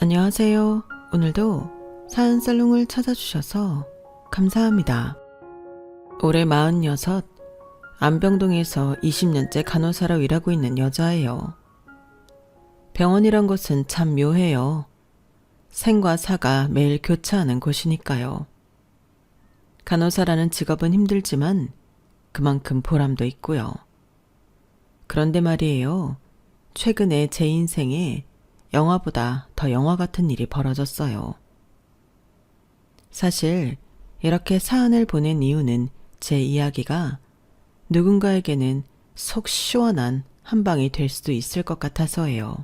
안녕하세요. 오늘도 사연살롱을 찾아주셔서 감사합니다. 올해 46, 안병동에서 20년째 간호사로 일하고 있는 여자예요. 병원이란 곳은 참 묘해요. 생과 사가 매일 교차하는 곳이니까요. 간호사라는 직업은 힘들지만 그만큼 보람도 있고요. 그런데 말이에요. 최근에 제 인생에 영화보다 더 영화 같은 일이 벌어졌어요. 사실 이렇게 사연을 보낸 이유는 제 이야기가 누군가에게는 속 시원한 한 방이 될 수도 있을 것 같아서예요.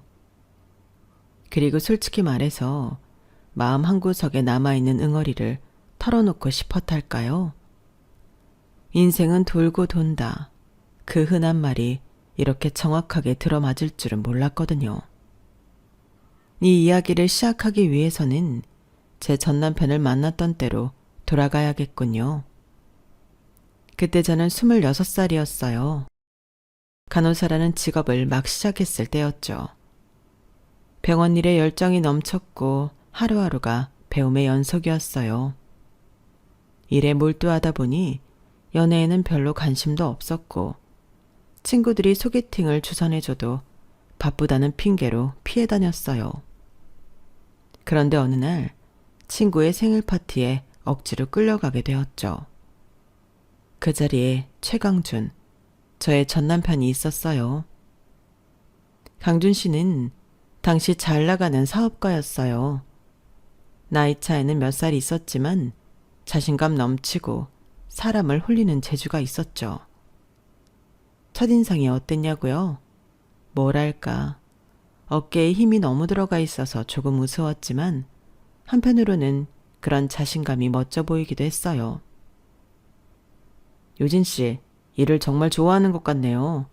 그리고 솔직히 말해서 마음 한구석에 남아있는 응어리를 털어놓고 싶었달까요? 인생은 돌고 돈다. 그 흔한 말이 이렇게 정확하게 들어맞을 줄은 몰랐거든요. 이 이야기를 시작하기 위해서는 제 전남편을 만났던 때로 돌아가야겠군요. 그때 저는 26살이었어요. 간호사라는 직업을 막 시작했을 때였죠. 병원 일에 열정이 넘쳤고 하루하루가 배움의 연속이었어요. 일에 몰두하다 보니 연애에는 별로 관심도 없었고 친구들이 소개팅을 주선해줘도 바쁘다는 핑계로 피해 다녔어요. 그런데 어느 날 친구의 생일 파티에 억지로 끌려가게 되었죠. 그 자리에 최강준, 저의 전남편이 있었어요. 강준 씨는 당시 잘 나가는 사업가였어요. 나이 차이는 몇 살 있었지만 자신감 넘치고 사람을 홀리는 재주가 있었죠. 첫인상이 어땠냐고요? 뭐랄까, 어깨에 힘이 너무 들어가 있어서 조금 우스웠지만 한편으로는 그런 자신감이 멋져 보이기도 했어요. 요진 씨, 일을 정말 좋아하는 것 같네요.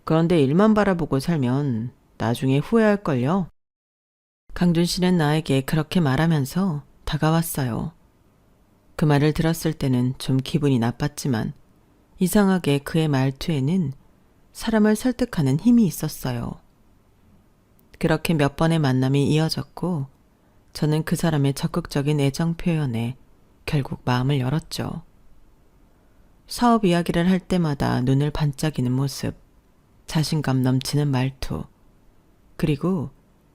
그런데 일만 바라보고 살면 나중에 후회할걸요? 강준 씨는 나에게 그렇게 말하면서 다가왔어요. 그 말을 들었을 때는 좀 기분이 나빴지만 이상하게 그의 말투에는 사람을 설득하는 힘이 있었어요. 그렇게 몇 번의 만남이 이어졌고 저는 그 사람의 적극적인 애정 표현에 결국 마음을 열었죠. 사업 이야기를 할 때마다 눈을 반짝이는 모습, 자신감 넘치는 말투, 그리고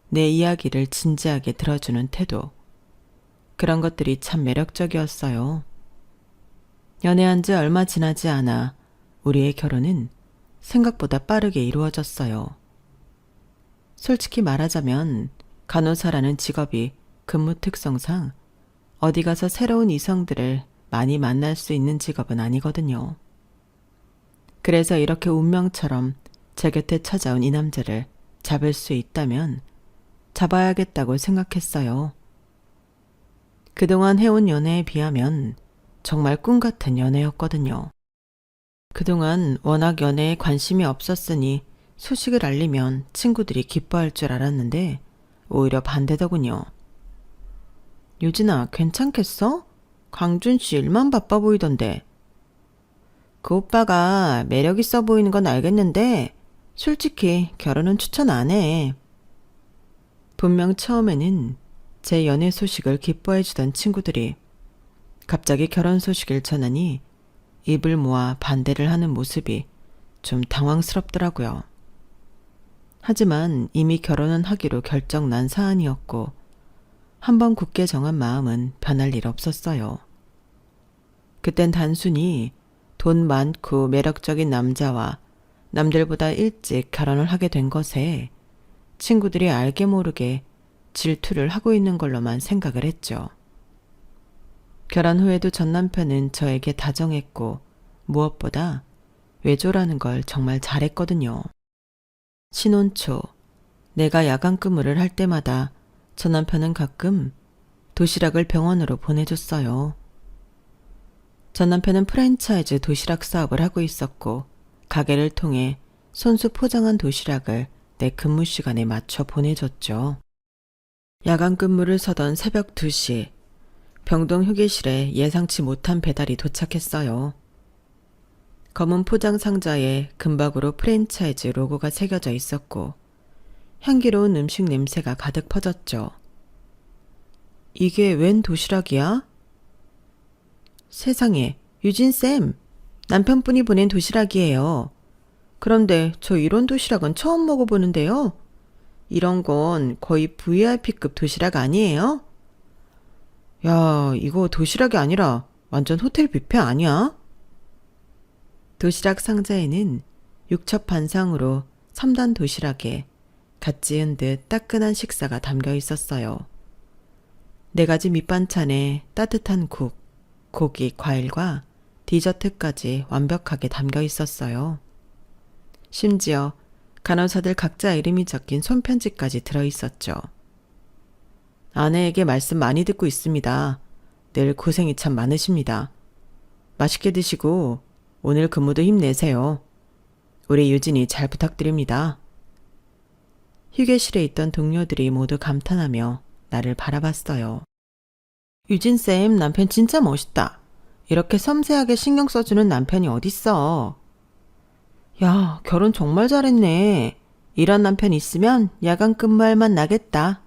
내 이야기를 진지하게 들어주는 태도, 그런 것들이 참 매력적이었어요. 연애한 지 얼마 지나지 않아 우리의 결혼은 생각보다 빠르게 이루어졌어요. 솔직히 말하자면 간호사라는 직업이 근무 특성상 어디 가서 새로운 이성들을 많이 만날 수 있는 직업은 아니거든요. 그래서 이렇게 운명처럼 제 곁에 찾아온 이 남자를 잡을 수 있다면 잡아야겠다고 생각했어요. 그동안 해온 연애에 비하면 정말 꿈 같은 연애였거든요. 그동안 워낙 연애에 관심이 없었으니 소식을 알리면 친구들이 기뻐할 줄 알았는데 오히려 반대더군요. 유진아, 괜찮겠어? 강준 씨 일만 바빠 보이던데. 그 오빠가 매력 있어 보이는 건 알겠는데 솔직히 결혼은 추천 안 해. 분명 처음에는 제 연애 소식을 기뻐해 주던 친구들이 갑자기 결혼 소식을 전하니 입을 모아 반대를 하는 모습이 좀 당황스럽더라고요. 하지만 이미 결혼은 하기로 결정 난 사안이었고 한번 굳게 정한 마음은 변할 일 없었어요. 그땐 단순히 돈 많고 매력적인 남자와 남들보다 일찍 결혼을 하게 된 것에 친구들이 알게 모르게 질투를 하고 있는 걸로만 생각을 했죠. 결혼 후에도 전 남편은 저에게 다정했고 무엇보다 외조라는 걸 정말 잘했거든요. 신혼 초 내가 야간 근무를 할 때마다 전 남편은 가끔 도시락을 병원으로 보내줬어요. 전 남편은 프랜차이즈 도시락 사업을 하고 있었고 가게를 통해 손수 포장한 도시락을 내 근무 시간에 맞춰 보내줬죠. 야간 근무를 서던 새벽 2시 병동 휴게실에 예상치 못한 배달이 도착했어요. 검은 포장 상자에 금박으로 프랜차이즈 로고가 새겨져 있었고 향기로운 음식 냄새가 가득 퍼졌죠. 이게 웬 도시락이야? 세상에, 유진쌤, 남편분이 보낸 도시락이에요. 그런데 저 이런 도시락은 처음 먹어보는데요. 이런 건 거의 VIP급 도시락 아니에요? 야, 이거 도시락이 아니라 완전 호텔 뷔페 아니야? 도시락 상자에는 육첩 반상으로 3단 도시락에 갓 지은 듯 따끈한 식사가 담겨 있었어요. 4가지 밑반찬에 따뜻한 국, 고기, 과일과 디저트까지 완벽하게 담겨 있었어요. 심지어 간호사들 각자 이름이 적힌 손편지까지 들어있었죠. 아내에게 말씀 많이 듣고 있습니다. 늘 고생이 참 많으십니다. 맛있게 드시고 오늘 근무도 힘내세요. 우리 유진이 잘 부탁드립니다. 휴게실에 있던 동료들이 모두 감탄하며 나를 바라봤어요. 유진쌤 남편 진짜 멋있다. 이렇게 섬세하게 신경 써주는 남편이 어딨어. 야, 결혼 정말 잘했네. 이런 남편 있으면 야간 근무할 맛 나겠다.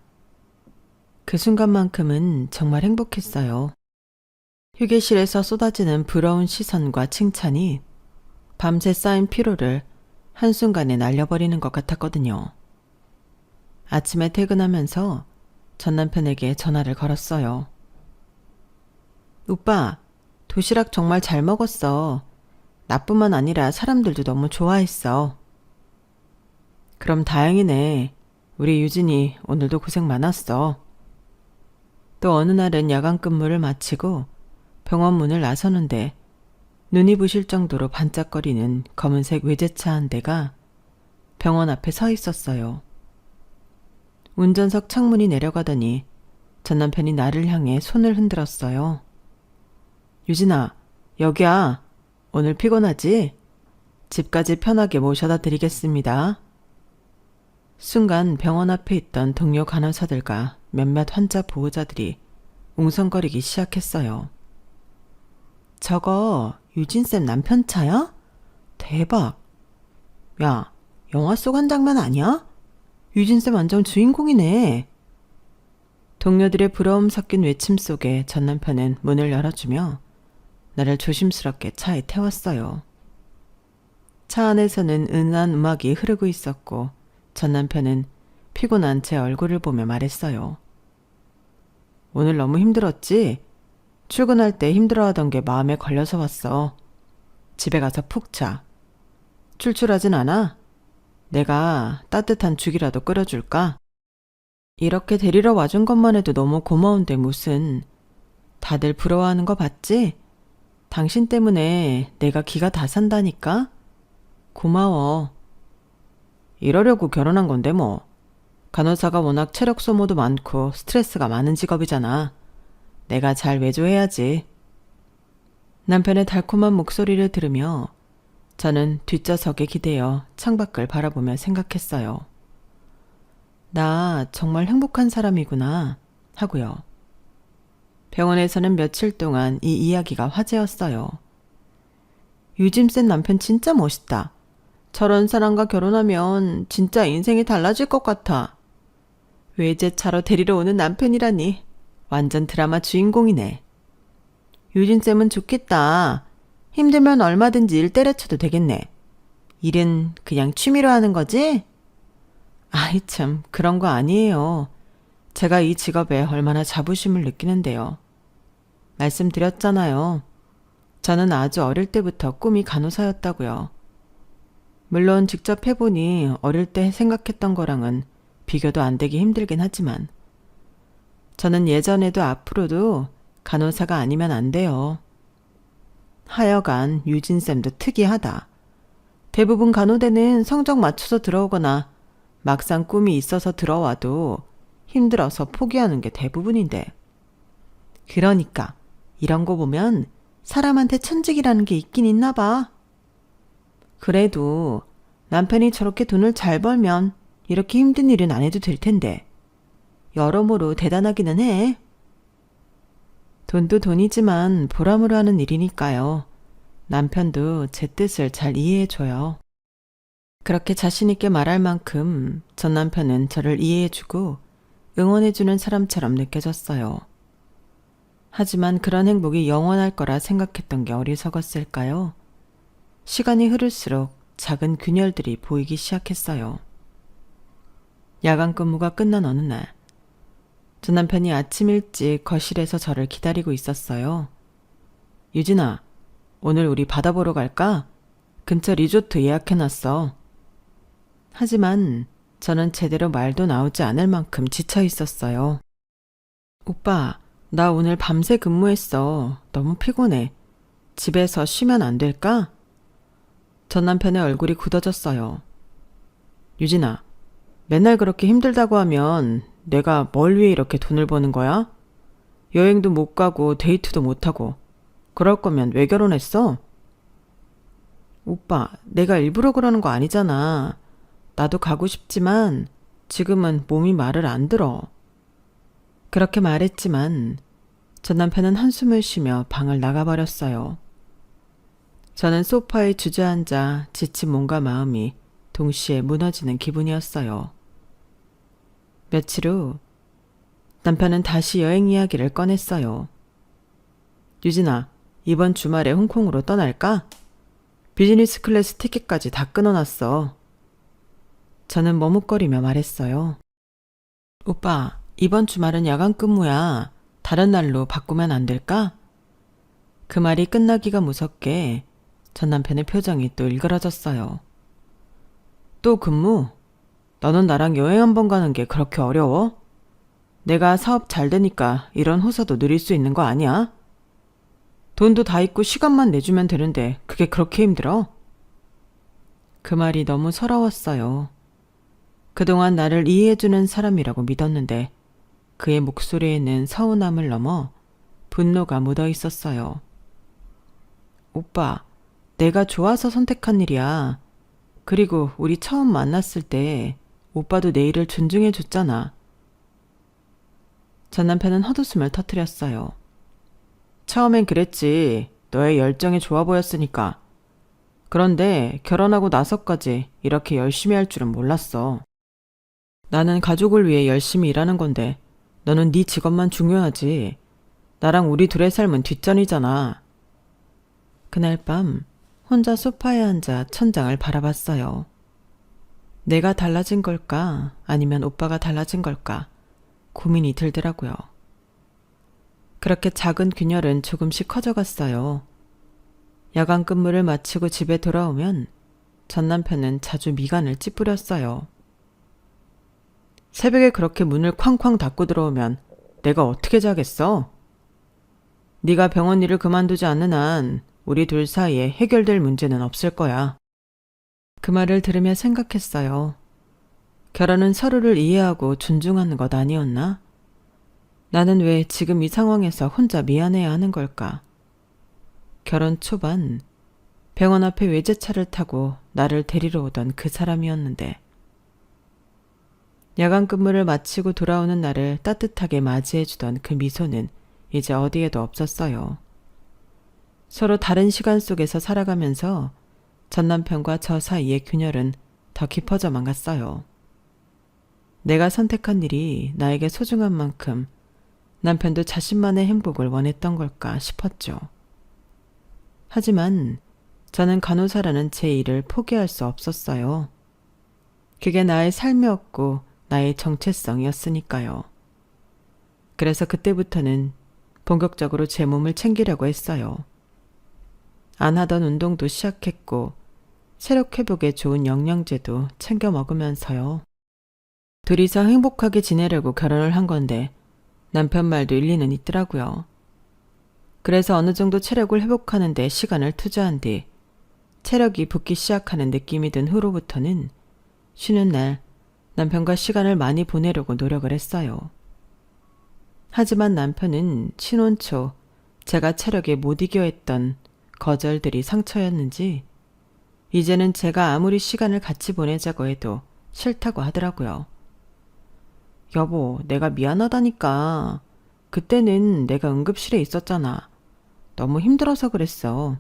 그 순간만큼은 정말 행복했어요. 휴게실에서 쏟아지는 부러운 시선과 칭찬이 밤새 쌓인 피로를 한순간에 날려버리는 것 같았거든요. 아침에 퇴근하면서 전 남편에게 전화를 걸었어요. 오빠, 도시락 정말 잘 먹었어. 나뿐만 아니라 사람들도 너무 좋아했어. 그럼 다행이네. 우리 유진이 오늘도 고생 많았어. 또 어느 날은 야간 근무를 마치고 병원 문을 나서는데 눈이 부실 정도로 반짝거리는 검은색 외제차 한 대가 병원 앞에 서 있었어요. 운전석 창문이 내려가더니 전 남편이 나를 향해 손을 흔들었어요. 유진아, 여기야. 오늘 피곤하지? 집까지 편하게 모셔다 드리겠습니다. 순간 병원 앞에 있던 동료 간호사들과 몇몇 환자 보호자들이 웅성거리기 시작했어요. 저거 유진쌤 남편 차야? 대박. 야, 영화 속 한 장면 아니야? 유진쌤 완전 주인공이네. 동료들의 부러움 섞인 외침 속에 전 남편은 문을 열어주며 나를 조심스럽게 차에 태웠어요. 차 안에서는 은은한 음악이 흐르고 있었고 전 남편은 피곤한 제 얼굴을 보며 말했어요. 오늘 너무 힘들었지? 출근할 때 힘들어하던 게 마음에 걸려서 왔어. 집에 가서 푹 자. 출출하진 않아? 내가 따뜻한 죽이라도 끓여줄까? 이렇게 데리러 와준 것만 해도 너무 고마운데 무슨. 다들 부러워하는 거 봤지? 당신 때문에 내가 기가 다 산다니까? 고마워. 이러려고 결혼한 건데 뭐. 간호사가 워낙 체력 소모도 많고 스트레스가 많은 직업이잖아. 내가 잘 외조해야지. 남편의 달콤한 목소리를 들으며 저는 뒷좌석에 기대어 창밖을 바라보며 생각했어요. 나 정말 행복한 사람이구나 하고요. 병원에서는 며칠 동안 이 이야기가 화제였어요. 유짐쌤 남편 진짜 멋있다. 저런 사람과 결혼하면 진짜 인생이 달라질 것 같아. 외제차로 데리러 오는 남편이라니 완전 드라마 주인공이네. 유진쌤은 좋겠다. 힘들면 얼마든지 일 때려쳐도 되겠네. 일은 그냥 취미로 하는 거지? 아이 참, 그런 거 아니에요. 제가 이 직업에 얼마나 자부심을 느끼는데요. 말씀드렸잖아요. 저는 아주 어릴 때부터 꿈이 간호사였다고요. 물론 직접 해보니 어릴 때 생각했던 거랑은 비교도 안 되기 힘들긴 하지만 저는 예전에도 앞으로도 간호사가 아니면 안 돼요. 하여간 유진쌤도 특이하다. 대부분 간호대는 성적 맞춰서 들어오거나 막상 꿈이 있어서 들어와도 힘들어서 포기하는 게 대부분인데. 그러니까 이런 거 보면 사람한테 천직이라는 게 있긴 있나 봐. 그래도 남편이 저렇게 돈을 잘 벌면 이렇게 힘든 일은 안 해도 될 텐데. 여러모로 대단하기는 해. 돈도 돈이지만 보람으로 하는 일이니까요. 남편도 제 뜻을 잘 이해해줘요. 그렇게 자신있게 말할 만큼 전 남편은 저를 이해해주고 응원해주는 사람처럼 느껴졌어요. 하지만 그런 행복이 영원할 거라 생각했던 게 어리석었을까요? 시간이 흐를수록 작은 균열들이 보이기 시작했어요. 야간 근무가 끝난 어느 날, 전 남편이 아침 일찍 거실에서 저를 기다리고 있었어요. 유진아, 오늘 우리 바다 보러 갈까? 근처 리조트 예약해놨어. 하지만 저는 제대로 말도 나오지 않을 만큼 지쳐 있었어요. 오빠, 나 오늘 밤새 근무했어. 너무 피곤해. 집에서 쉬면 안 될까? 전 남편의 얼굴이 굳어졌어요. 유진아, 맨날 그렇게 힘들다고 하면 내가 뭘 위해 이렇게 돈을 버는 거야? 여행도 못 가고 데이트도 못 하고. 그럴 거면 왜 결혼했어? 오빠, 내가 일부러 그러는 거 아니잖아. 나도 가고 싶지만 지금은 몸이 말을 안 들어. 그렇게 말했지만 전 남편은 한숨을 쉬며 방을 나가버렸어요. 저는 소파에 주저앉아 지친 몸과 마음이 동시에 무너지는 기분이었어요. 며칠 후 남편은 다시 여행 이야기를 꺼냈어요. 유진아, 이번 주말에 홍콩으로 떠날까? 비즈니스 클래스 티켓까지 다 끊어놨어. 저는 머뭇거리며 말했어요. 오빠, 이번 주말은 야간 근무야. 다른 날로 바꾸면 안 될까? 그 말이 끝나기가 무섭게 전 남편의 표정이 또 일그러졌어요. 또 근무? 너는 나랑 여행 한번 가는 게 그렇게 어려워? 내가 사업 잘 되니까 이런 호사도 누릴 수 있는 거 아니야? 돈도 다 있고 시간만 내주면 되는데 그게 그렇게 힘들어? 그 말이 너무 서러웠어요. 그동안 나를 이해해주는 사람이라고 믿었는데 그의 목소리에는 서운함을 넘어 분노가 묻어 있었어요. 오빠, 내가 좋아서 선택한 일이야. 그리고 우리 처음 만났을 때 오빠도 내 일을 존중해줬잖아. 전 남편은 헛웃음을 터뜨렸어요. 처음엔 그랬지. 너의 열정이 좋아 보였으니까. 그런데 결혼하고 나서까지 이렇게 열심히 할 줄은 몰랐어. 나는 가족을 위해 열심히 일하는 건데 너는 네 직업만 중요하지. 나랑 우리 둘의 삶은 뒷전이잖아. 그날 밤 혼자 소파에 앉아 천장을 바라봤어요. 내가 달라진 걸까? 아니면 오빠가 달라진 걸까? 고민이 들더라고요. 그렇게 작은 균열은 조금씩 커져갔어요. 야간 근무를 마치고 집에 돌아오면 전 남편은 자주 미간을 찌푸렸어요. 새벽에 그렇게 문을 쾅쾅 닫고 들어오면 내가 어떻게 자겠어? 네가 병원 일을 그만두지 않는 한 우리 둘 사이에 해결될 문제는 없을 거야. 그 말을 들으며 생각했어요. 결혼은 서로를 이해하고 존중하는 것 아니었나? 나는 왜 지금 이 상황에서 혼자 미안해야 하는 걸까? 결혼 초반 병원 앞에 외제차를 타고 나를 데리러 오던 그 사람이었는데 야간 근무를 마치고 돌아오는 날을 따뜻하게 맞이해주던 그 미소는 이제 어디에도 없었어요. 서로 다른 시간 속에서 살아가면서 전 남편과 저 사이의 균열은 더 깊어져만 갔어요. 내가 선택한 일이 나에게 소중한 만큼 남편도 자신만의 행복을 원했던 걸까 싶었죠. 하지만 저는 간호사라는 제 일을 포기할 수 없었어요. 그게 나의 삶이었고 나의 정체성이었으니까요. 그래서 그때부터는 본격적으로 제 몸을 챙기려고 했어요. 안 하던 운동도 시작했고 체력 회복에 좋은 영양제도 챙겨 먹으면서요. 둘이서 행복하게 지내려고 결혼을 한 건데 남편 말도 일리는 있더라고요. 그래서 어느 정도 체력을 회복하는 데 시간을 투자한 뒤 체력이 붙기 시작하는 느낌이 든 후로부터는 쉬는 날 남편과 시간을 많이 보내려고 노력을 했어요. 하지만 남편은 신혼 초 제가 체력에 못 이겨 했던 거절들이 상처였는지 이제는 제가 아무리 시간을 같이 보내자고 해도 싫다고 하더라고요. 여보, 내가 미안하다니까. 그때는 내가 응급실에 있었잖아. 너무 힘들어서 그랬어.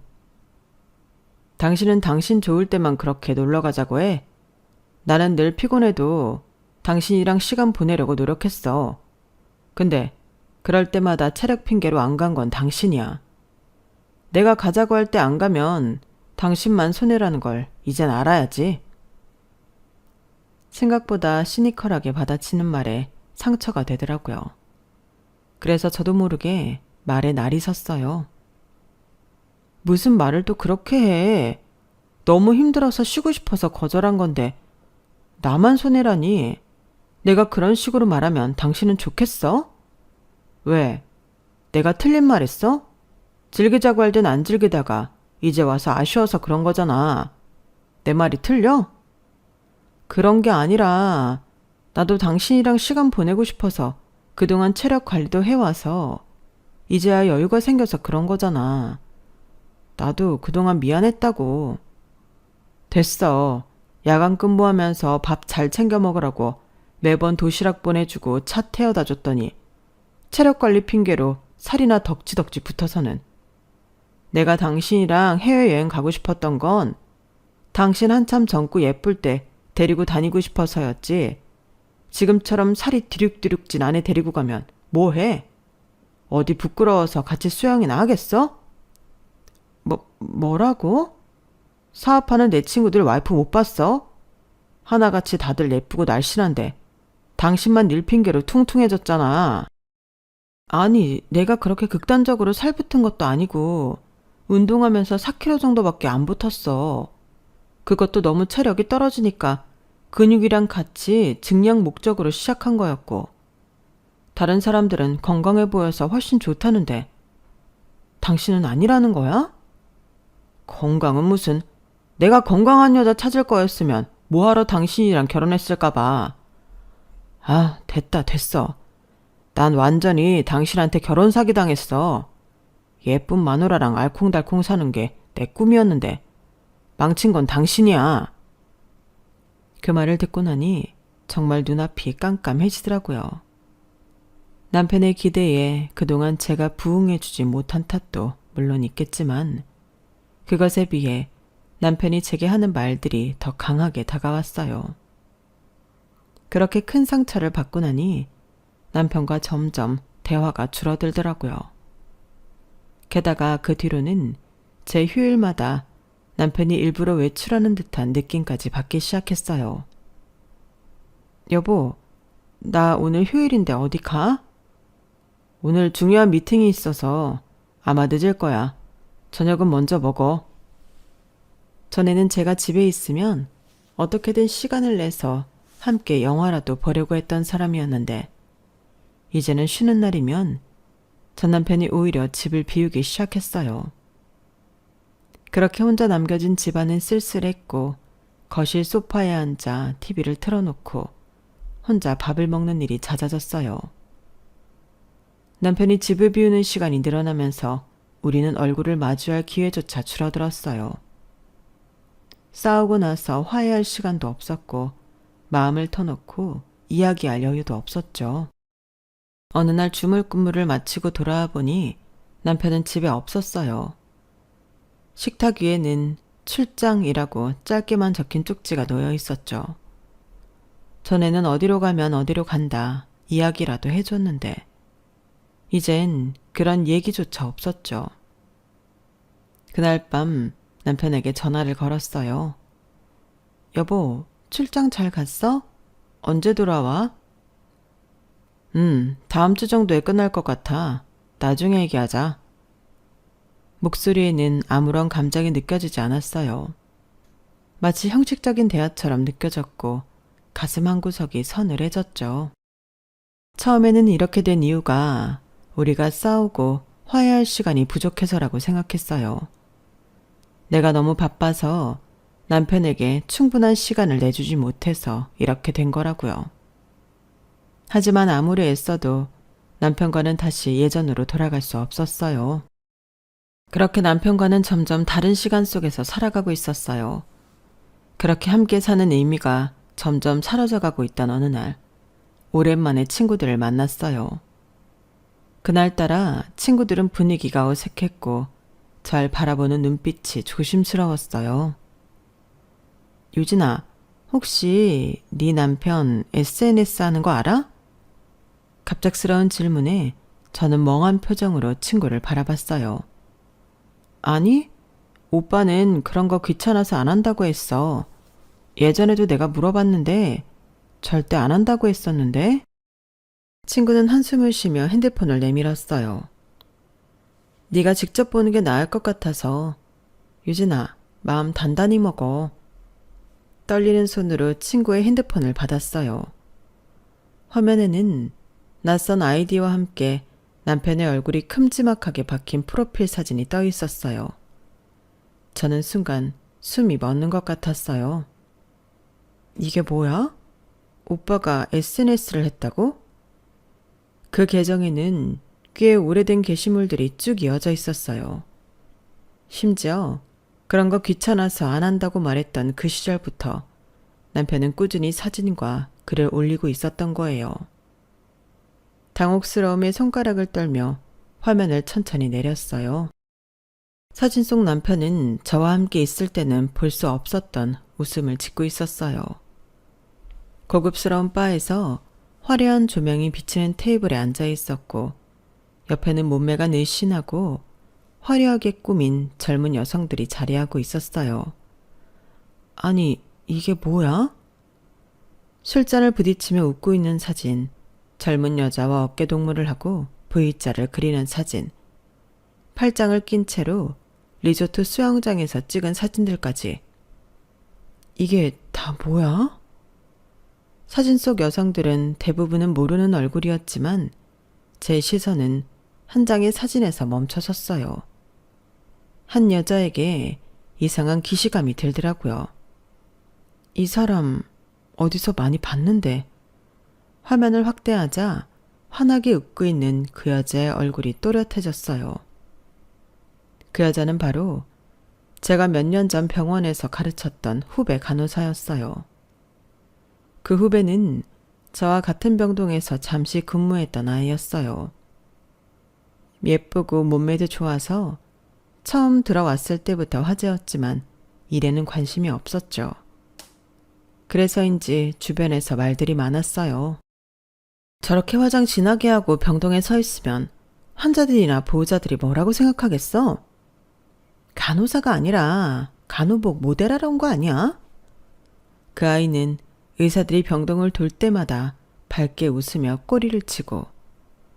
당신은 당신 좋을 때만 그렇게 놀러 가자고 해. 나는 늘 피곤해도 당신이랑 시간 보내려고 노력했어. 근데 그럴 때마다 체력 핑계로 안 간 건 당신이야. 내가 가자고 할 때 안 가면 당신만 손해라는 걸 이젠 알아야지. 생각보다 시니컬하게 받아치는 말에 상처가 되더라고요. 그래서 저도 모르게 말에 날이 섰어요. 무슨 말을 또 그렇게 해. 너무 힘들어서 쉬고 싶어서 거절한 건데 나만 손해라니. 내가 그런 식으로 말하면 당신은 좋겠어? 왜? 내가 틀린 말 했어? 즐기자고 할 땐 안 즐기다가 이제 와서 아쉬워서 그런 거잖아. 내 말이 틀려? 그런 게 아니라 나도 당신이랑 시간 보내고 싶어서 그동안 체력 관리도 해와서 이제야 여유가 생겨서 그런 거잖아. 나도 그동안 미안했다고. 됐어. 야간 근무하면서 밥 잘 챙겨 먹으라고 매번 도시락 보내주고 차 태워다 줬더니 체력 관리 핑계로 살이나 덕지덕지 붙어서는. 내가 당신이랑 해외여행 가고 싶었던 건 당신 한참 젊고 예쁠 때 데리고 다니고 싶어서였지. 지금처럼 살이 디룩디룩 찐 아내 데리고 가면 뭐 해? 어디 부끄러워서 같이 수영이나 하겠어? 뭐라고? 사업하는 내 친구들 와이프 못 봤어? 하나같이 다들 예쁘고 날씬한데 당신만 일 핑계로 퉁퉁해졌잖아. 아니, 내가 그렇게 극단적으로 살 붙은 것도 아니고 운동하면서 4kg 정도밖에 안 붙었어. 그것도 너무 체력이 떨어지니까 근육이랑 같이 증량 목적으로 시작한 거였고 다른 사람들은 건강해 보여서 훨씬 좋다는데 당신은 아니라는 거야? 건강은 무슨. 내가 건강한 여자 찾을 거였으면 뭐하러 당신이랑 결혼했을까 봐. 아, 됐어. 난 완전히 당신한테 결혼 사기 당했어. 예쁜 마누라랑 알콩달콩 사는 게 내 꿈이었는데 망친 건 당신이야. 그 말을 듣고 나니 정말 눈앞이 깜깜해지더라고요. 남편의 기대에 그동안 제가 부응해주지 못한 탓도 물론 있겠지만 그것에 비해 남편이 제게 하는 말들이 더 강하게 다가왔어요. 그렇게 큰 상처를 받고 나니 남편과 점점 대화가 줄어들더라고요. 게다가 그 뒤로는 제 휴일마다 남편이 일부러 외출하는 듯한 느낌까지 받기 시작했어요. 여보, 나 오늘 휴일인데 어디 가? 오늘 중요한 미팅이 있어서 아마 늦을 거야. 저녁은 먼저 먹어. 전에는 제가 집에 있으면 어떻게든 시간을 내서 함께 영화라도 보려고 했던 사람이었는데 이제는 쉬는 날이면 전 남편이 오히려 집을 비우기 시작했어요. 그렇게 혼자 남겨진 집안은 쓸쓸했고 거실 소파에 앉아 TV를 틀어놓고 혼자 밥을 먹는 일이 잦아졌어요. 남편이 집을 비우는 시간이 늘어나면서 우리는 얼굴을 마주할 기회조차 줄어들었어요. 싸우고 나서 화해할 시간도 없었고 마음을 터놓고 이야기할 여유도 없었죠. 어느 날 주말 근무를 마치고 돌아와 보니 남편은 집에 없었어요. 식탁 위에는 출장이라고 짧게만 적힌 쪽지가 놓여 있었죠. 전에는 어디로 가면 어디로 간다 이야기라도 해줬는데 이젠 그런 얘기조차 없었죠. 그날 밤 남편에게 전화를 걸었어요. 여보, 출장 잘 갔어? 언제 돌아와? 다음 주 정도에 끝날 것 같아. 나중에 얘기하자. 목소리에는 아무런 감정이 느껴지지 않았어요. 마치 형식적인 대화처럼 느껴졌고 가슴 한구석이 서늘해졌죠. 처음에는 이렇게 된 이유가 우리가 싸우고 화해할 시간이 부족해서라고 생각했어요. 내가 너무 바빠서 남편에게 충분한 시간을 내주지 못해서 이렇게 된 거라고요. 하지만 아무리 애써도 남편과는 다시 예전으로 돌아갈 수 없었어요. 그렇게 남편과는 점점 다른 시간 속에서 살아가고 있었어요. 그렇게 함께 사는 의미가 점점 사라져가고 있던 어느 날, 오랜만에 친구들을 만났어요. 그날따라 친구들은 분위기가 어색했고 절 바라보는 눈빛이 조심스러웠어요. 유진아, 혹시 네 남편 SNS 하는 거 알아? 갑작스러운 질문에 저는 멍한 표정으로 친구를 바라봤어요. 아니, 오빠는 그런 거 귀찮아서 안 한다고 했어. 예전에도 내가 물어봤는데 절대 안 한다고 했었는데? 친구는 한숨을 쉬며 핸드폰을 내밀었어요. 네가 직접 보는 게 나을 것 같아서. 유진아, 마음 단단히 먹어. 떨리는 손으로 친구의 핸드폰을 받았어요. 화면에는 낯선 아이디와 함께 남편의 얼굴이 큼지막하게 박힌 프로필 사진이 떠 있었어요. 저는 순간 숨이 멎는 것 같았어요. 이게 뭐야? 오빠가 SNS를 했다고? 그 계정에는 꽤 오래된 게시물들이 쭉 이어져 있었어요. 심지어 그런 거 귀찮아서 안 한다고 말했던 그 시절부터 남편은 꾸준히 사진과 글을 올리고 있었던 거예요. 당혹스러움에 손가락을 떨며 화면을 천천히 내렸어요. 사진 속 남편은 저와 함께 있을 때는 볼 수 없었던 웃음을 짓고 있었어요. 고급스러운 바에서 화려한 조명이 비치는 테이블에 앉아 있었고, 옆에는 몸매가 늘씬하고 화려하게 꾸민 젊은 여성들이 자리하고 있었어요. 아니, 이게 뭐야? 술잔을 부딪히며 웃고 있는 사진, 젊은 여자와 어깨동무를 하고 V자를 그리는 사진, 팔짱을 낀 채로 리조트 수영장에서 찍은 사진들까지. 이게 다 뭐야? 사진 속 여성들은 대부분은 모르는 얼굴이었지만 제 시선은 한 장의 사진에서 멈춰섰어요. 한 여자에게 이상한 기시감이 들더라고요. 이 사람 어디서 많이 봤는데. 화면을 확대하자 환하게 웃고 있는 그 여자의 얼굴이 또렷해졌어요. 그 여자는 바로 제가 몇 년 전 병원에서 가르쳤던 후배 간호사였어요. 그 후배는 저와 같은 병동에서 잠시 근무했던 아이였어요. 예쁘고 몸매도 좋아서 처음 들어왔을 때부터 화제였지만 일에는 관심이 없었죠. 그래서인지 주변에서 말들이 많았어요. 저렇게 화장 진하게 하고 병동에 서 있으면 환자들이나 보호자들이 뭐라고 생각하겠어? 간호사가 아니라 간호복 모델하러 온 거 아니야? 그 아이는 의사들이 병동을 돌 때마다 밝게 웃으며 꼬리를 치고,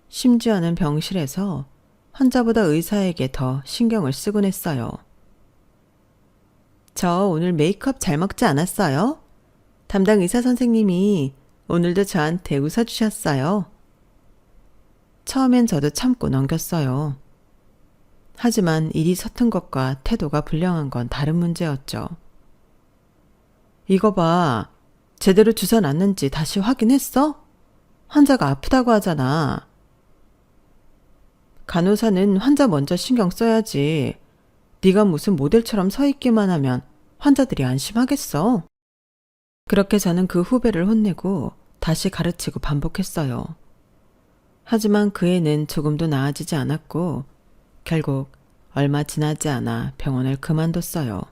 심지어는 병실에서 환자보다 의사에게 더 신경을 쓰곤 했어요. 저 오늘 메이크업 잘 먹지 않았어요? 담당 의사 선생님이 오늘도 저한테 웃어주셨어요. 처음엔 저도 참고 넘겼어요. 하지만 일이 서툰 것과 태도가 불량한 건 다른 문제였죠. 이거 봐. 제대로 주사 놨는지 다시 확인했어? 환자가 아프다고 하잖아. 간호사는 환자 먼저 신경 써야지. 네가 무슨 모델처럼 서 있기만 하면 환자들이 안심하겠어. 그렇게 저는 그 후배를 혼내고 다시 가르치고 반복했어요. 하지만 그 애는 조금도 나아지지 않았고 결국 얼마 지나지 않아 병원을 그만뒀어요.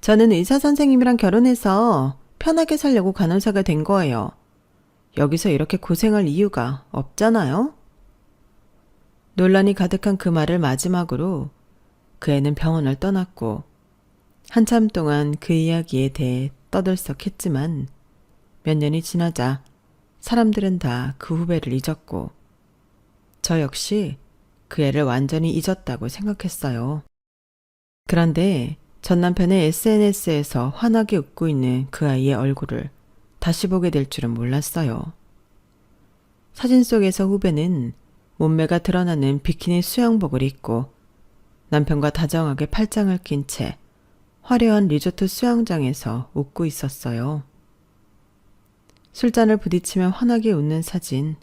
저는 의사 선생님이랑 결혼해서 편하게 살려고 간호사가 된 거예요. 여기서 이렇게 고생할 이유가 없잖아요? 논란이 가득한 그 말을 마지막으로 그 애는 병원을 떠났고 한참 동안 그 이야기에 대해 떠들썩했지만 몇 년이 지나자 사람들은 다 그 후배를 잊었고 저 역시 그 애를 완전히 잊었다고 생각했어요. 그런데 전 남편의 SNS에서 환하게 웃고 있는 그 아이의 얼굴을 다시 보게 될 줄은 몰랐어요. 사진 속에서 후배는 몸매가 드러나는 비키니 수영복을 입고 남편과 다정하게 팔짱을 낀 채 화려한 리조트 수영장에서 웃고 있었어요. 술잔을 부딪히며 환하게 웃는 사진,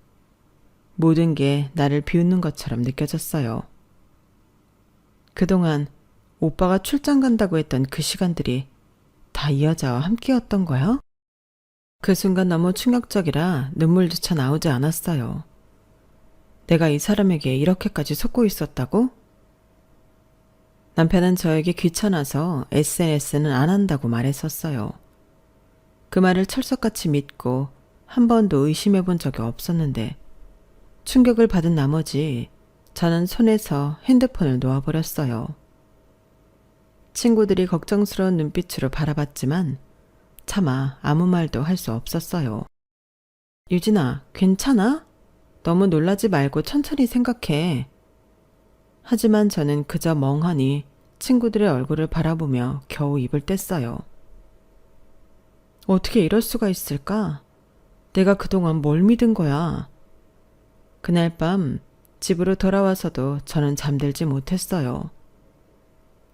모든 게 나를 비웃는 것처럼 느껴졌어요. 그동안 오빠가 출장 간다고 했던 그 시간들이 다 이 여자와 함께였던 거야? 그 순간 너무 충격적이라 눈물조차 나오지 않았어요. 내가 이 사람에게 이렇게까지 속고 있었다고? 남편은 저에게 귀찮아서 SNS는 안 한다고 말했었어요. 그 말을 철석같이 믿고 한 번도 의심해 본 적이 없었는데 충격을 받은 나머지 저는 손에서 핸드폰을 놓아버렸어요. 친구들이 걱정스러운 눈빛으로 바라봤지만 차마 아무 말도 할 수 없었어요. 유진아, 괜찮아? 너무 놀라지 말고 천천히 생각해. 하지만 저는 그저 멍하니 친구들의 얼굴을 바라보며 겨우 입을 뗐어요. 어떻게 이럴 수가 있을까? 내가 그동안 뭘 믿은 거야? 그날 밤 집으로 돌아와서도 저는 잠들지 못했어요.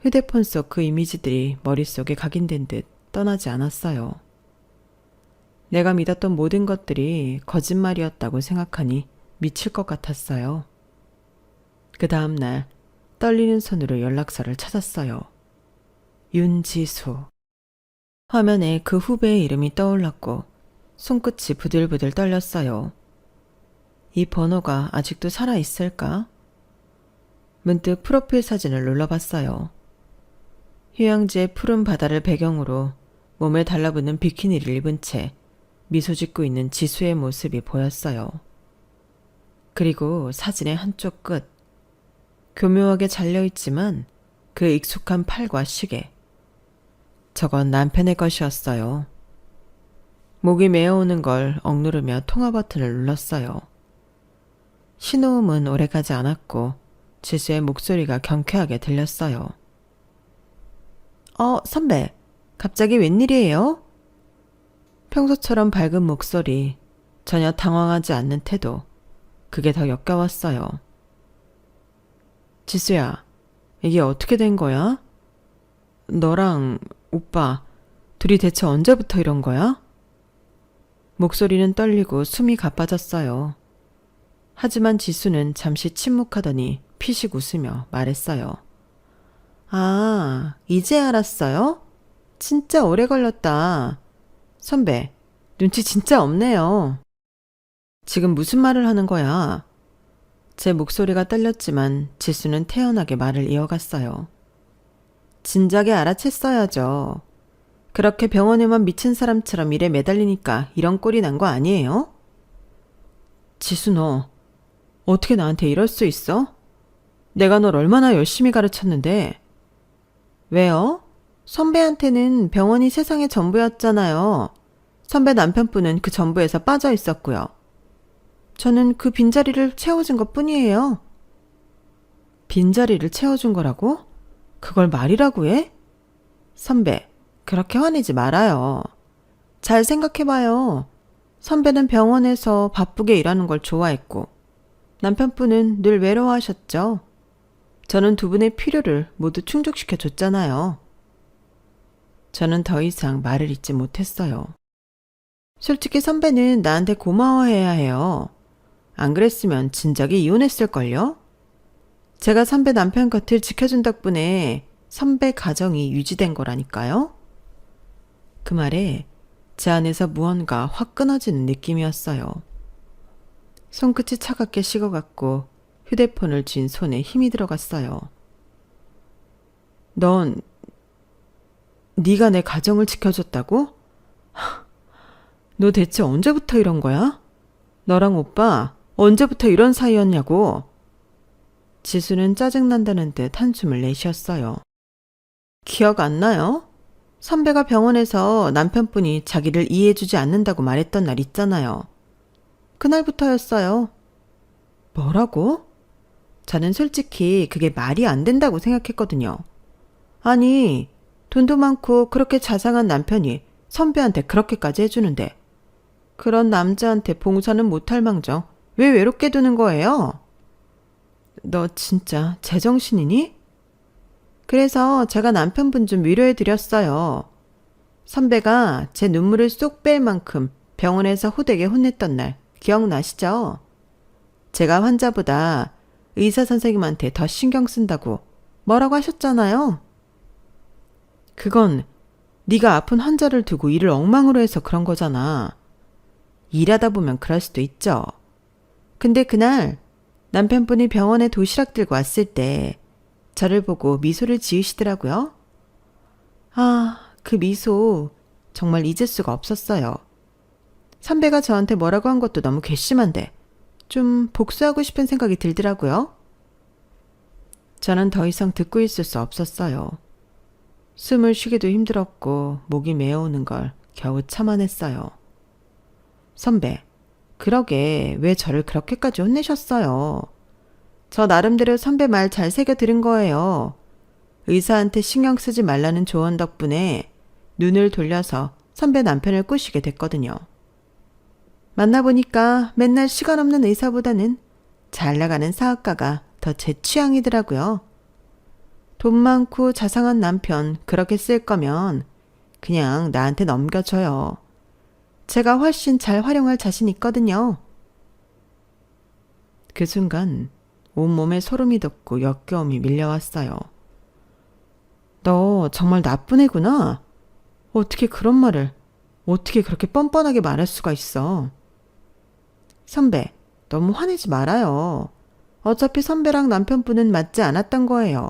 휴대폰 속 그 이미지들이 머릿속에 각인된 듯 떠나지 않았어요. 내가 믿었던 모든 것들이 거짓말이었다고 생각하니 미칠 것 같았어요. 그 다음 날 떨리는 손으로 연락처를 찾았어요. 윤지수. 화면에 그 후배의 이름이 떠올랐고 손끝이 부들부들 떨렸어요. 이 번호가 아직도 살아있을까? 문득 프로필 사진을 눌러봤어요. 휴양지의 푸른 바다를 배경으로 몸에 달라붙는 비키니를 입은 채 미소 짓고 있는 지수의 모습이 보였어요. 그리고 사진의 한쪽 끝. 교묘하게 잘려있지만 그 익숙한 팔과 시계. 저건 남편의 것이었어요. 목이 메어오는 걸 억누르며 통화 버튼을 눌렀어요. 신호음은 오래가지 않았고 지수의 목소리가 경쾌하게 들렸어요. 선배, 갑자기 웬일이에요? 평소처럼 밝은 목소리, 전혀 당황하지 않는 태도, 그게 더 역겨웠어요. 지수야, 이게 어떻게 된 거야? 너랑 오빠, 둘이 대체 언제부터 이런 거야? 목소리는 떨리고 숨이 가빠졌어요. 하지만 지수는 잠시 침묵하더니 피식 웃으며 말했어요. 아, 이제 알았어요? 진짜 오래 걸렸다. 선배, 눈치 진짜 없네요. 지금 무슨 말을 하는 거야? 제 목소리가 떨렸지만 지수는 태연하게 말을 이어갔어요. 진작에 알아챘어야죠. 그렇게 병원에만 미친 사람처럼 일에 매달리니까 이런 꼴이 난 거 아니에요? 지수 너 어떻게 나한테 이럴 수 있어? 내가 널 얼마나 열심히 가르쳤는데. 왜요? 선배한테는 병원이 세상의 전부였잖아요. 선배 남편분은 그 전부에서 빠져 있었고요. 저는 그 빈자리를 채워준 것 뿐이에요. 빈자리를 채워준 거라고? 그걸 말이라고 해? 선배, 그렇게 화내지 말아요. 잘 생각해봐요. 선배는 병원에서 바쁘게 일하는 걸 좋아했고 남편분은 늘 외로워하셨죠. 저는 두 분의 필요를 모두 충족시켜 줬잖아요. 저는 더 이상 말을 잇지 못했어요. 솔직히 선배는 나한테 고마워해야 해요. 안 그랬으면 진작에 이혼했을걸요? 제가 선배 남편 곁을 지켜준 덕분에 선배 가정이 유지된 거라니까요. 그 말에 제 안에서 무언가 확 끊어지는 느낌이었어요. 손끝이 차갑게 식어갔고 휴대폰을 쥔 손에 힘이 들어갔어요. 넌 네가 내 가정을 지켜줬다고? 너 대체 언제부터 이런 거야? 너랑 오빠 언제부터 이런 사이였냐고? 지수는 짜증난다는 듯 한숨을 내쉬었어요. 기억 안 나요? 선배가 병원에서 남편분이 자기를 이해해주지 않는다고 말했던 날 있잖아요. 그날부터였어요. 뭐라고? 저는 솔직히 그게 말이 안 된다고 생각했거든요. 아니, 돈도 많고 그렇게 자상한 남편이 선배한테 그렇게까지 해주는데 그런 남자한테 봉사는 못할 망정 왜 외롭게 두는 거예요? 너 진짜 제정신이니? 그래서 제가 남편분 좀 위로해드렸어요. 선배가 제 눈물을 쏙 뺄 만큼 병원에서 호되게 혼냈던 날 기억나시죠? 제가 환자보다 의사 선생님한테 더 신경 쓴다고 뭐라고 하셨잖아요. 그건 네가 아픈 환자를 두고 일을 엉망으로 해서 그런 거잖아. 일하다 보면 그럴 수도 있죠. 근데 그날 남편분이 병원에 도시락 들고 왔을 때 저를 보고 미소를 지으시더라고요. 아, 그 미소 정말 잊을 수가 없었어요. 선배가 저한테 뭐라고 한 것도 너무 괘씸한데 좀 복수하고 싶은 생각이 들더라고요. 저는 더 이상 듣고 있을 수 없었어요. 숨을 쉬기도 힘들었고 목이 메어오는 걸 겨우 참아냈어요. 선배, 그러게 왜 저를 그렇게까지 혼내셨어요? 저 나름대로 선배 말 잘 새겨 들은 거예요. 의사한테 신경 쓰지 말라는 조언 덕분에 눈을 돌려서 선배 남편을 꼬시게 됐거든요. 만나보니까 맨날 시간 없는 의사보다는 잘 나가는 사업가가 더 제 취향이더라고요. 돈 많고 자상한 남편 그렇게 쓸 거면 그냥 나한테 넘겨줘요. 제가 훨씬 잘 활용할 자신 있거든요. 그 순간 온몸에 소름이 돋고 역겨움이 밀려왔어요. 너 정말 나쁜 애구나. 어떻게 그런 말을, 어떻게 그렇게 뻔뻔하게 말할 수가 있어. 선배, 너무 화내지 말아요. 어차피 선배랑 남편분은 맞지 않았던 거예요.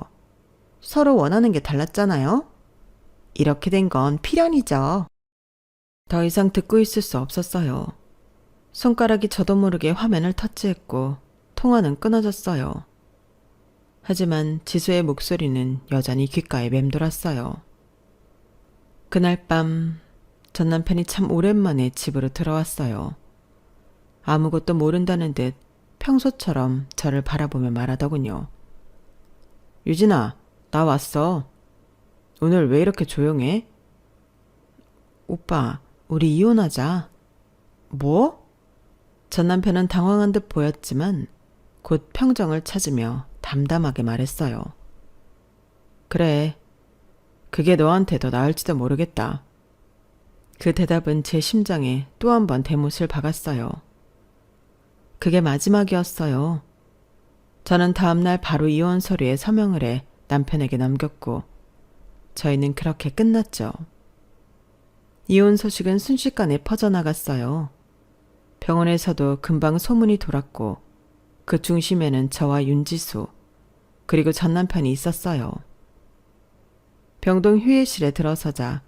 서로 원하는 게 달랐잖아요. 이렇게 된 건 필연이죠. 더 이상 듣고 있을 수 없었어요. 손가락이 저도 모르게 화면을 터치했고 통화는 끊어졌어요. 하지만 지수의 목소리는 여전히 귓가에 맴돌았어요. 그날 밤 전 남편이 참 오랜만에 집으로 들어왔어요. 아무것도 모른다는 듯 평소처럼 저를 바라보며 말하더군요. 유진아, 나 왔어. 오늘 왜 이렇게 조용해? 오빠, 우리 이혼하자. 뭐? 전 남편은 당황한 듯 보였지만 곧 평정을 찾으며 담담하게 말했어요. 그래, 그게 너한테 더 나을지도 모르겠다. 그 대답은 제 심장에 또 한 번 대못을 박았어요. 그게 마지막이었어요. 저는 다음날 바로 이혼 서류에 서명을 해 남편에게 남겼고 저희는 그렇게 끝났죠. 이혼 소식은 순식간에 퍼져나갔어요. 병원에서도 금방 소문이 돌았고 그 중심에는 저와 윤지수 그리고 전 남편이 있었어요. 병동 휴일실에 들어서자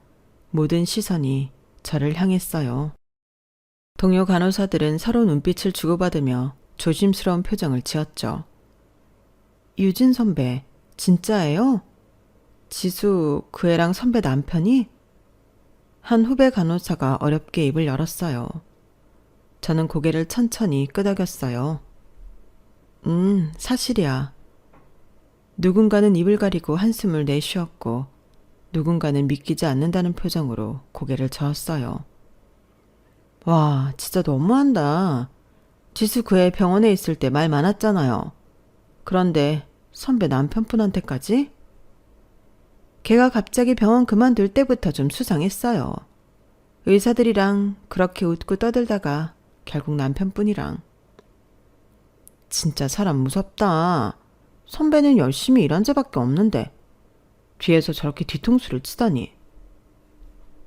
모든 시선이 저를 향했어요. 동료 간호사들은 서로 눈빛을 주고받으며 조심스러운 표정을 지었죠. 유진 선배, 진짜예요? 지수 그 애랑 선배 남편이? 한 후배 간호사가 어렵게 입을 열었어요. 저는 고개를 천천히 끄덕였어요. 사실이야. 누군가는 입을 가리고 한숨을 내쉬었고 누군가는 믿기지 않는다는 표정으로 고개를 저었어요. 와, 진짜 너무한다. 지수 그 애 병원에 있을 때 말 많았잖아요. 그런데 선배 남편분한테까지? 걔가 갑자기 병원 그만둘 때부터 좀 수상했어요. 의사들이랑 그렇게 웃고 떠들다가 결국 남편분이랑. 진짜 사람 무섭다. 선배는 열심히 일한 죄밖에 없는데 뒤에서 저렇게 뒤통수를 치다니.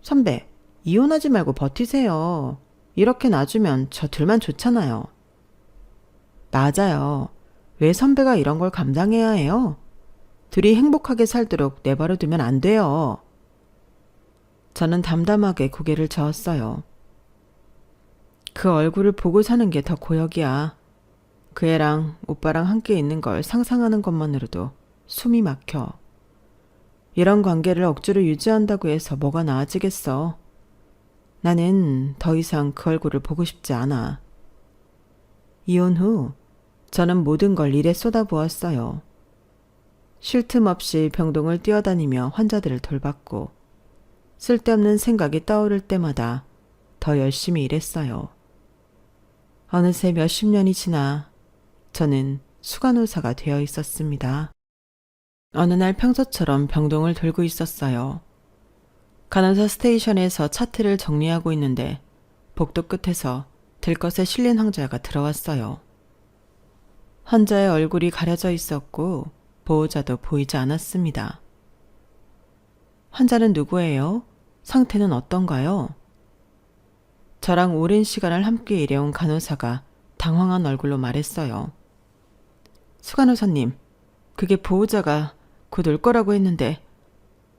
선배, 이혼하지 말고 버티세요. 이렇게 놔주면 저 둘만 좋잖아요. 맞아요. 왜 선배가 이런 걸 감당해야 해요? 둘이 행복하게 살도록 내버려 두면 안 돼요. 저는 담담하게 고개를 저었어요. 그 얼굴을 보고 사는 게 더 고역이야. 그 애랑 오빠랑 함께 있는 걸 상상하는 것만으로도 숨이 막혀. 이런 관계를 억지로 유지한다고 해서 뭐가 나아지겠어. 나는 더 이상 그 얼굴을 보고 싶지 않아. 이혼 후 저는 모든 걸 일에 쏟아부었어요. 쉴 틈 없이 병동을 뛰어다니며 환자들을 돌봤고 쓸데없는 생각이 떠오를 때마다 더 열심히 일했어요. 어느새 몇십 년이 지나 저는 수간호사가 되어 있었습니다. 어느 날 평소처럼 병동을 돌고 있었어요. 간호사 스테이션에서 차트를 정리하고 있는데 복도 끝에서 들것에 실린 환자가 들어왔어요. 환자의 얼굴이 가려져 있었고 보호자도 보이지 않았습니다. 환자는 누구예요? 상태는 어떤가요? 저랑 오랜 시간을 함께 일해온 간호사가 당황한 얼굴로 말했어요. 수간호사님, 그게 보호자가 곧 올 거라고 했는데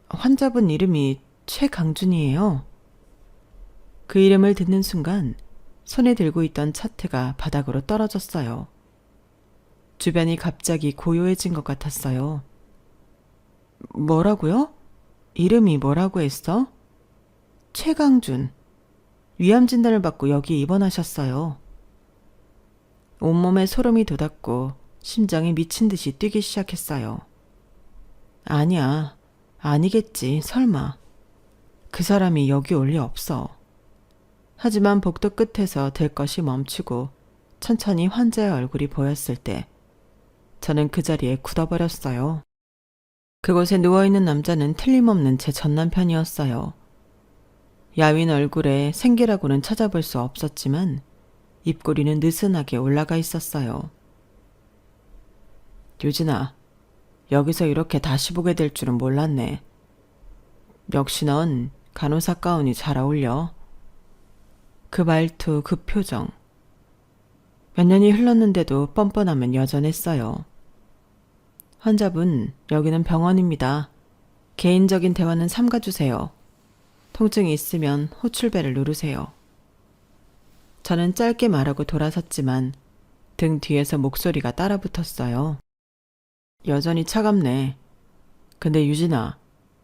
환자분 이름이 최강준이에요. 그 이름을 듣는 순간 손에 들고 있던 차트가 바닥으로 떨어졌어요. 주변이 갑자기 고요해진 것 같았어요. 뭐라고요? 이름이 뭐라고 했어? 최강준. 위암 진단을 받고 여기 입원하셨어요. 온몸에 소름이 돋았고 심장이 미친 듯이 뛰기 시작했어요. 아니야. 아니겠지. 설마. 그 사람이 여기 올 리 없어. 하지만 복도 끝에서 될 것이 멈추고 천천히 환자의 얼굴이 보였을 때 저는 그 자리에 굳어버렸어요. 그곳에 누워있는 남자는 틀림없는 제 전남편이었어요. 야윈 얼굴에 생기라고는 찾아볼 수 없었지만 입꼬리는 느슨하게 올라가 있었어요. 유진아, 여기서 이렇게 다시 보게 될 줄은 몰랐네. 역시 넌 간호사 가운이 잘 어울려. 그 말투, 그 표정. 몇 년이 흘렀는데도 뻔뻔함은 여전했어요. 환자분, 여기는 병원입니다. 개인적인 대화는 삼가주세요. 통증이 있으면 호출벨을 누르세요. 저는 짧게 말하고 돌아섰지만 등 뒤에서 목소리가 따라붙었어요. 여전히 차갑네. 근데 유진아,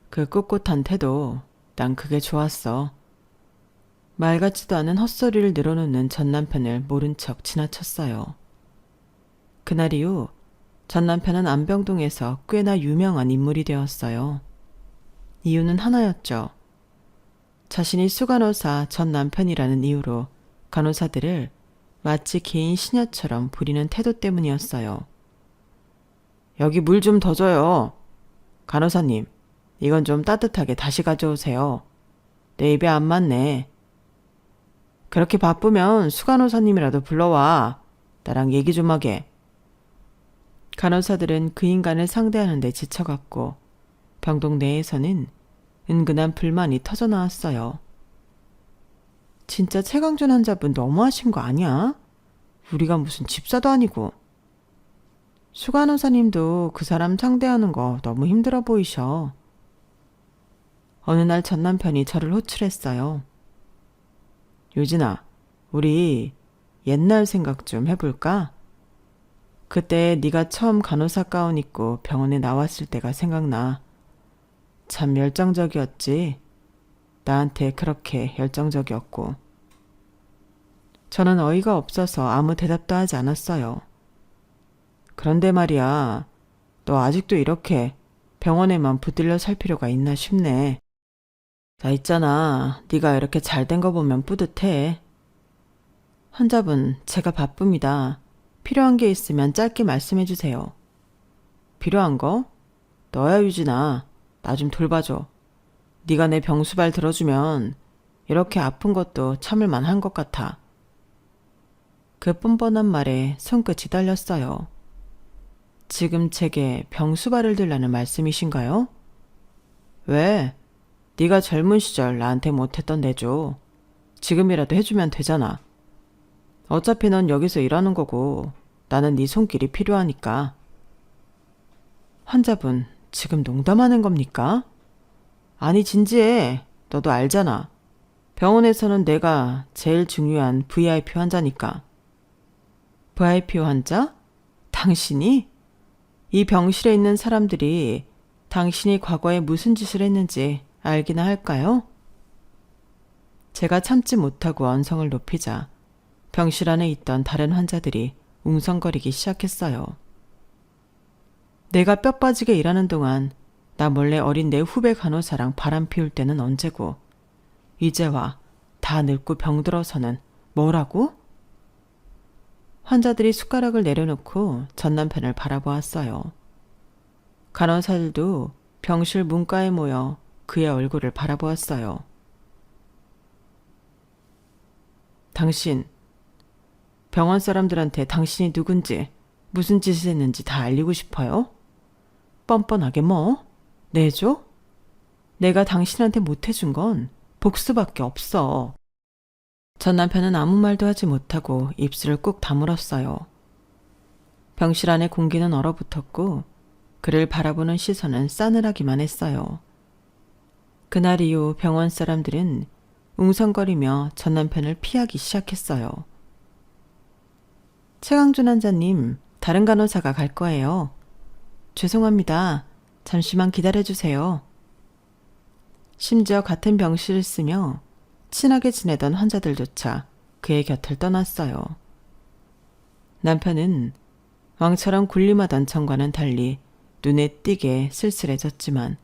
그 꿋꿋한 태도, 난 그게 좋았어. 말 같지도 않은 헛소리를 늘어놓는 전 남편을 모른 척 지나쳤어요. 그날 이후 전 남편은 안병동에서 꽤나 유명한 인물이 되었어요. 이유는 하나였죠. 자신이 수간호사 전 남편이라는 이유로 간호사들을 마치 개인 시녀처럼 부리는 태도 때문이었어요. 여기 물 좀 더 줘요. 간호사님, 이건 좀 따뜻하게 다시 가져오세요. 내 입에 안 맞네. 그렇게 바쁘면 수간호사님이라도 불러와. 나랑 얘기 좀 하게. 간호사들은 그 인간을 상대하는 데 지쳐갔고 병동 내에서는 은근한 불만이 터져나왔어요. 진짜 최강준 환자분 너무하신 거 아니야? 우리가 무슨 집사도 아니고. 수간호사님도 그 사람 상대하는 거 너무 힘들어 보이셔. 어느 날 전 남편이 저를 호출했어요. 유진아, 우리 옛날 생각 좀 해볼까? 그때 네가 처음 간호사 가운 입고 병원에 나왔을 때가 생각나. 참 열정적이었지. 나한테 그렇게 열정적이었고. 저는 어이가 없어서 아무 대답도 하지 않았어요. 그런데 말이야, 너 아직도 이렇게 병원에만 붙들려 살 필요가 있나 싶네. 나 있잖아, 네가 이렇게 잘된 거 보면 뿌듯해. 환자분, 제가 바쁩니다. 필요한 게 있으면 짧게 말씀해 주세요. 필요한 거? 너야 유진아. 나 좀 돌봐줘. 네가 내 병수발 들어주면 이렇게 아픈 것도 참을 만한 것 같아. 그 뻔뻔한 말에 손끝이 떨렸어요. 지금 제게 병수발을 들라는 말씀이신가요? 왜? 네가 젊은 시절 나한테 못했던 내줘. 지금이라도 해주면 되잖아. 어차피 넌 여기서 일하는 거고 나는 네 손길이 필요하니까. 환자분, 지금 농담하는 겁니까? 아니 진지해. 너도 알잖아. 병원에서는 내가 제일 중요한 VIP 환자니까. VIP 환자? 당신이? 이 병실에 있는 사람들이 당신이 과거에 무슨 짓을 했는지 알기나 할까요? 제가 참지 못하고 언성을 높이자 병실 안에 있던 다른 환자들이 웅성거리기 시작했어요. 내가 뼈 빠지게 일하는 동안 나 몰래 어린 내 후배 간호사랑 바람 피울 때는 언제고 이제 와 다 늙고 병들어서는 뭐라고? 환자들이 숟가락을 내려놓고 전 남편을 바라보았어요. 간호사들도 병실 문가에 모여 그의 얼굴을 바라보았어요. 당신, 병원 사람들한테 당신이 누군지 무슨 짓을 했는지 다 알리고 싶어요? 뻔뻔하게 뭐? 내줘? 내가 당신한테 못해준 건 복수밖에 없어. 전 남편은 아무 말도 하지 못하고 입술을 꾹 다물었어요. 병실 안의 공기는 얼어붙었고 그를 바라보는 시선은 싸늘하기만 했어요. 그날 이후 병원 사람들은 웅성거리며 전 남편을 피하기 시작했어요. 최강준 환자님, 다른 간호사가 갈 거예요. 죄송합니다. 잠시만 기다려주세요. 심지어 같은 병실을 쓰며 친하게 지내던 환자들조차 그의 곁을 떠났어요. 남편은 왕처럼 군림하던 전과는 달리 눈에 띄게 쓸쓸해졌지만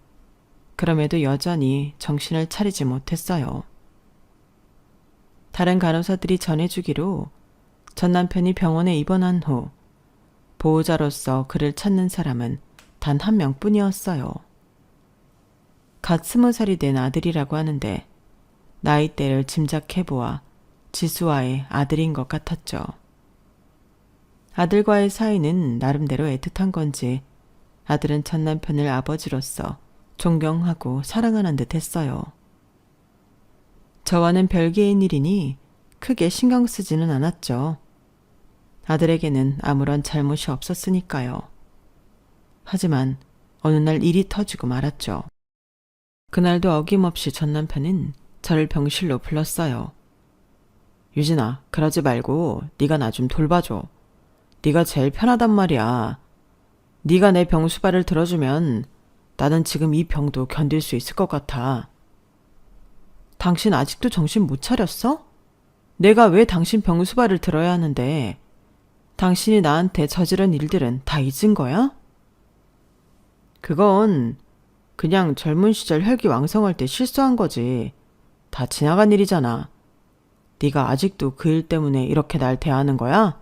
그럼에도 여전히 정신을 차리지 못했어요. 다른 간호사들이 전해주기로 전 남편이 병원에 입원한 후 보호자로서 그를 찾는 사람은 단 한 명뿐이었어요. 갓 20살이 된 아들이라고 하는데 나이대를 짐작해보아 지수와의 아들인 것 같았죠. 아들과의 사이는 나름대로 애틋한 건지 아들은 전 남편을 아버지로서 존경하고 사랑하는 듯 했어요. 저와는 별개인 일이니 크게 신경 쓰지는 않았죠. 아들에게는 아무런 잘못이 없었으니까요. 하지만 어느 날 일이 터지고 말았죠. 그날도 어김없이 전 남편은 저를 병실로 불렀어요. 유진아, 그러지 말고 네가 나 좀 돌봐줘. 네가 제일 편하단 말이야. 네가 내 병수발을 들어주면 나는 지금 이 병도 견딜 수 있을 것 같아. 당신 아직도 정신 못 차렸어? 내가 왜 당신 병수발을 들어야 하는데 당신이 나한테 저지른 일들은 다 잊은 거야? 그건 그냥 젊은 시절 혈기왕성할 때 실수한 거지. 다 지나간 일이잖아. 네가 아직도 그 일 때문에 이렇게 날 대하는 거야?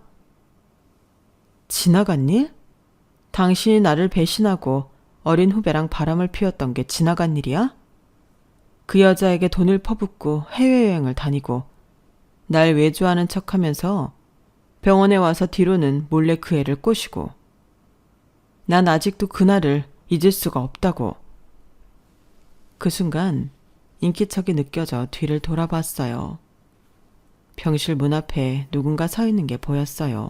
지나간 일? 당신이 나를 배신하고 어린 후배랑 바람을 피웠던 게 지나간 일이야? 그 여자에게 돈을 퍼붓고 해외여행을 다니고 날 외주하는 척하면서 병원에 와서 뒤로는 몰래 그 애를 꼬시고 난 아직도 그날을 잊을 수가 없다고. 그 순간 인기척이 느껴져 뒤를 돌아봤어요. 병실 문 앞에 누군가 서 있는 게 보였어요.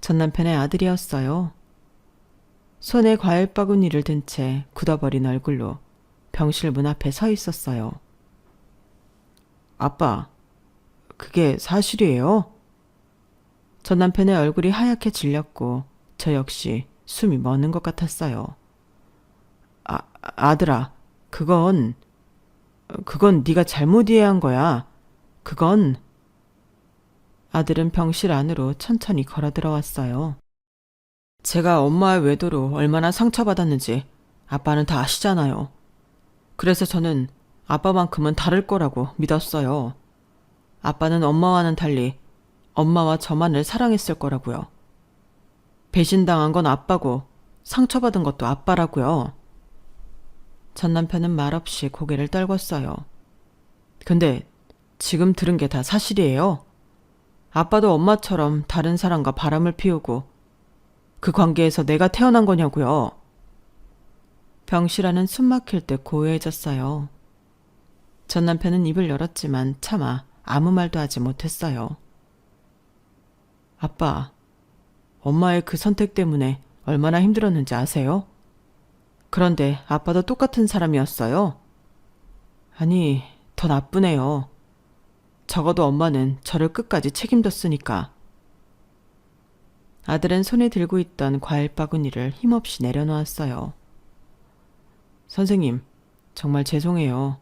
전 남편의 아들이었어요. 손에 과일 바구니를 든 채 굳어버린 얼굴로 병실 문 앞에 서 있었어요. 아빠, 그게 사실이에요? 전 남편의 얼굴이 하얗게 질렸고 저 역시 숨이 멎는 것 같았어요. 아들아, 그건 네가 잘못 이해한 거야. 그건... 아들은 병실 안으로 천천히 걸어 들어왔어요. 제가 엄마의 외도로 얼마나 상처받았는지 아빠는 다 아시잖아요. 그래서 저는 아빠만큼은 다를 거라고 믿었어요. 아빠는 엄마와는 달리 엄마와 저만을 사랑했을 거라고요. 배신당한 건 아빠고 상처받은 것도 아빠라고요. 전 남편은 말없이 고개를 떨궜어요. 근데 지금 들은 게 다 사실이에요. 아빠도 엄마처럼 다른 사람과 바람을 피우고 그 관계에서 내가 태어난 거냐고요. 병실 안은 숨 막힐 듯 고요해졌어요. 전 남편은 입을 열었지만 차마 아무 말도 하지 못했어요. 아빠, 엄마의 그 선택 때문에 얼마나 힘들었는지 아세요? 그런데 아빠도 똑같은 사람이었어요. 아니, 더 나쁘네요. 적어도 엄마는 저를 끝까지 책임졌으니까. 아들은 손에 들고 있던 과일 바구니를 힘없이 내려놓았어요. 선생님, 정말 죄송해요.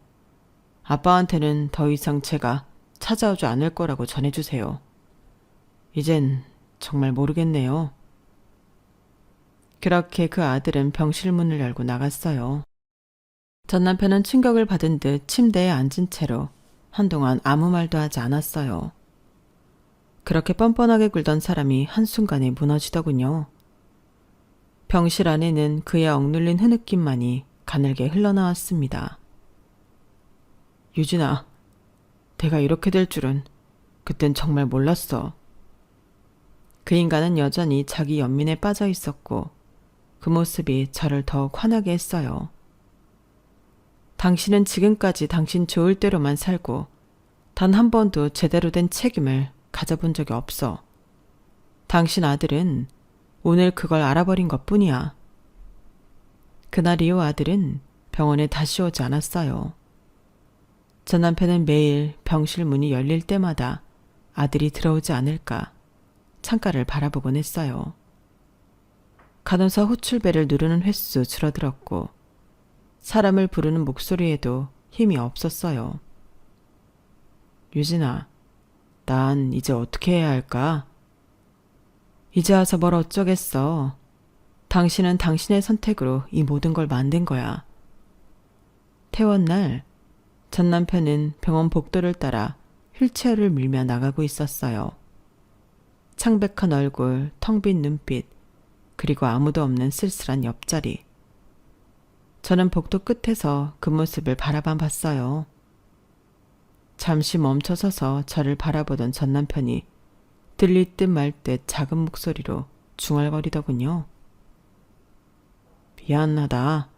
아빠한테는 더 이상 제가 찾아오지 않을 거라고 전해주세요. 이젠 정말 모르겠네요. 그렇게 그 아들은 병실 문을 열고 나갔어요. 전 남편은 충격을 받은 듯 침대에 앉은 채로 한동안 아무 말도 하지 않았어요. 그렇게 뻔뻔하게 굴던 사람이 한순간에 무너지더군요. 병실 안에는 그의 억눌린 흐느낌만이 가늘게 흘러나왔습니다. 유진아, 내가 이렇게 될 줄은 그땐 정말 몰랐어. 그 인간은 여전히 자기 연민에 빠져 있었고 그 모습이 저를 더욱 화나게 했어요. 당신은 지금까지 당신 좋을 대로만 살고 단 한 번도 제대로 된 책임을 가져본 적이 없어. 당신 아들은 오늘 그걸 알아버린 것뿐이야. 그날 이후 아들은 병원에 다시 오지 않았어요. 전 남편은 매일 병실 문이 열릴 때마다 아들이 들어오지 않을까 창가를 바라보곤 했어요. 간호사 호출벨을 누르는 횟수 줄어들었고 사람을 부르는 목소리에도 힘이 없었어요. 유진아, 난 이제 어떻게 해야 할까? 이제 와서 뭘 어쩌겠어. 당신은 당신의 선택으로 이 모든 걸 만든 거야. 퇴원날 전 남편은 병원 복도를 따라 휠체어를 밀며 나가고 있었어요. 창백한 얼굴, 텅 빈 눈빛, 그리고 아무도 없는 쓸쓸한 옆자리. 저는 복도 끝에서 그 모습을 바라만 봤어요. 잠시 멈춰서서 저를 바라보던 전 남편이 들릴 듯 말 듯 작은 목소리로 중얼거리더군요. 미안하다.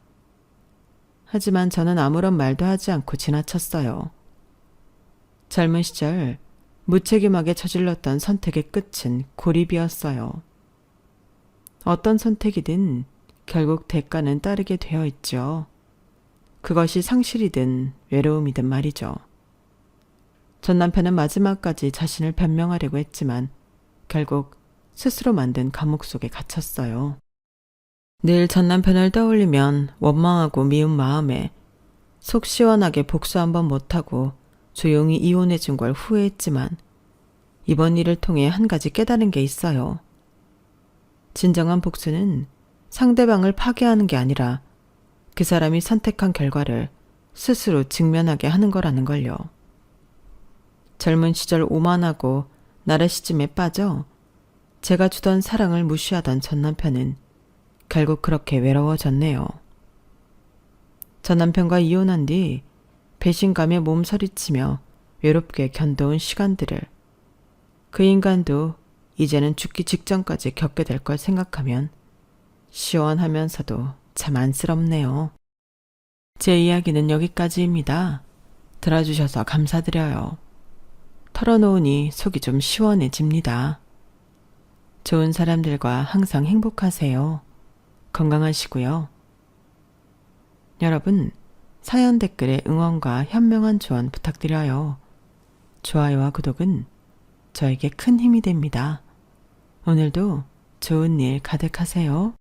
하지만 저는 아무런 말도 하지 않고 지나쳤어요. 젊은 시절 무책임하게 저질렀던 선택의 끝은 고립이었어요. 어떤 선택이든 결국 대가는 따르게 되어 있죠. 그것이 상실이든 외로움이든 말이죠. 전 남편은 마지막까지 자신을 변명하려고 했지만 결국 스스로 만든 감옥 속에 갇혔어요. 늘 전 남편을 떠올리면 원망하고 미운 마음에 속 시원하게 복수 한번 못하고 조용히 이혼해 준 걸 후회했지만 이번 일을 통해 한 가지 깨달은 게 있어요. 진정한 복수는 상대방을 파괴하는 게 아니라 그 사람이 선택한 결과를 스스로 직면하게 하는 거라는 걸요. 젊은 시절 오만하고 나르시즘에 빠져 제가 주던 사랑을 무시하던 전 남편은 결국 그렇게 외로워졌네요. 전 남편과 이혼한 뒤 배신감에 몸서리치며 외롭게 견뎌온 시간들을 그 인간도 이제는 죽기 직전까지 겪게 될 걸 생각하면 시원하면서도 참 안쓰럽네요. 제 이야기는 여기까지입니다. 들어주셔서 감사드려요. 털어놓으니 속이 좀 시원해집니다. 좋은 사람들과 항상 행복하세요. 건강하시고요. 여러분, 사연 댓글에 응원과 현명한 조언 부탁드려요. 좋아요와 구독은 저에게 큰 힘이 됩니다. 오늘도 좋은 일 가득하세요.